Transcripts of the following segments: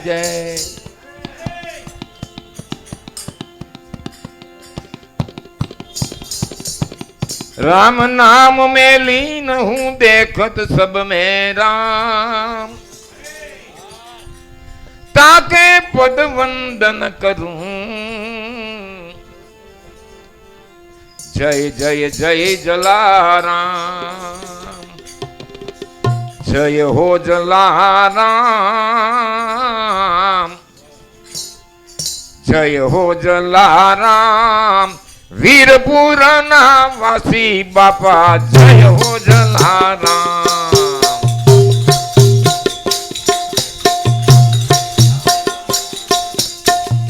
जय। राम नाम में लीन हूं देखत सब में राम, ताके पद वंदन करूं। जय जय जय जलाराम, जय हो जलाराम, जय हो जलाराम। वीरपुर ना वासी बापा जय हो जलाराम।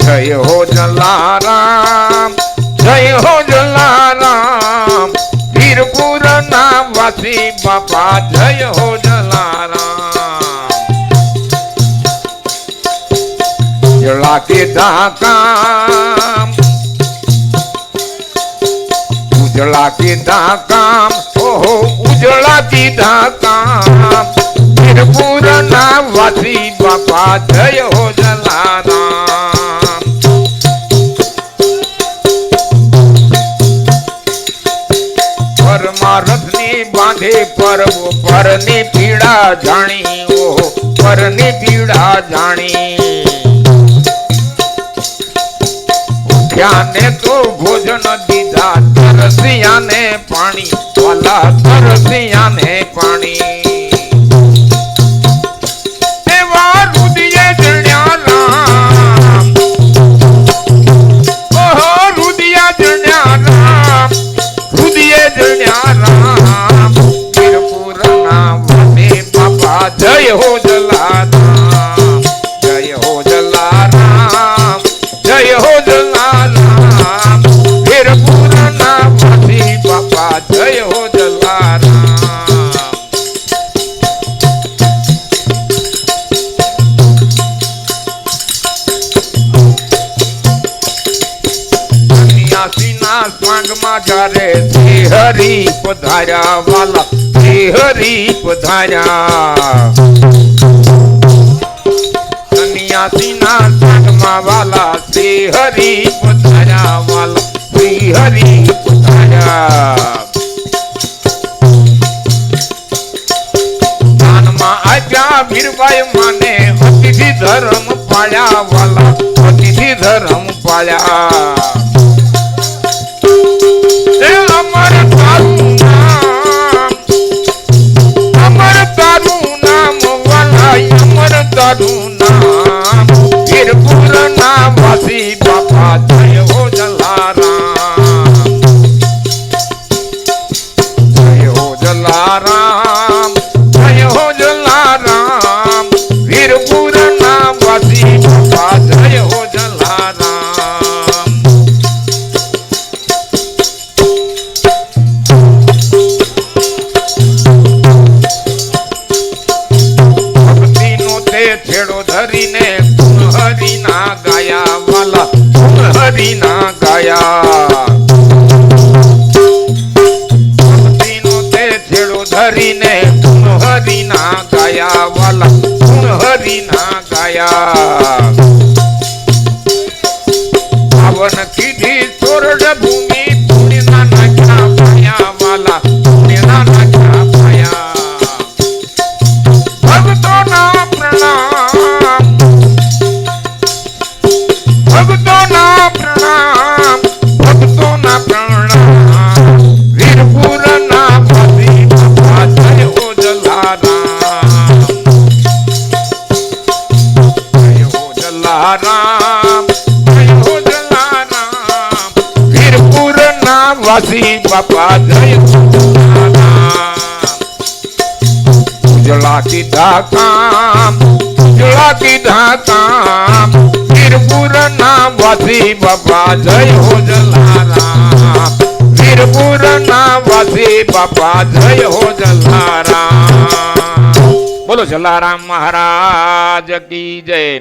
जय हो जलाराम, जय हो जलाराम। वीरपुर ना वासी बापा जय हो जलाराम। जला के दाकाम, उजला की दाकाम, ओहो उजला की दाकाम। वीरपुर ना वासी बापा जय हो जलाराम। परमारथनी बांधे परबो परनी पीड़ा जानी, ओहो परनी पीड़ा जानी। ने तो भोजन दीधा तरसिया ने पानी वाला, तरसिया ने पानी। देवा रुदिये जण्या राम, ओहो रुदिया जण्या राम, रुदिये जण्या राम। वीरपुर ना वासी बापा जय हो जलाराम, जय हो जलाराम, जय हो जलाराम। वीरपुर ना वासी बापा जय हो जलाराम। सन्यासी ना स्वांग मा जारे श्री हरि पधार्या वाला, श्री हरि पधार्या। सन्यासी ना स्वांग मा वाला श्री हरि पधार्या वाला, श्री हरि पधार्या। दान मा आज्ञा वीरबाई माने अतिथि धर्म पाळ्या वाला, अतिथि धर्म पाळ्या। अमर तारू नाम, अमर तारू नाम वाला, अमर तारू नाम। वीरपुर ना वासी बापा जय हो जलाराम, जय हो जलाराम, जय हो जलाराम। वीरपुर ना वासी बापा जय हो जलाराम। भक्ति नो ते छेड़ो धरी ने हरि ना गाया वाला, हरि ना गाया। तीनों ते छेड़ो धरी ने हरि ना गाया वाला, हरि ना गाया। पावन कीधी सोरड भूमि पुण्य ना नाख्या पाया वाला, पुण्य ना नाख्या पाया। भक्तों ना प्रणाम, भक्तों ना प्रणाम, भक्तों ना प्रणाम। वीरपुर ना वासी बापा जय हो जलाराम, जय हो जलाराम, जय हो जलाराम। वीरपुर ना वासी बापा जय हो जलाराम। उजला की धाकाम, उजला की धाकाम। वीरपुर ना वासी बापा जय हो जलाराम। वीरपुर ना वासी बापा जय हो जलाराम। बोलो जलाराम महाराज की जय।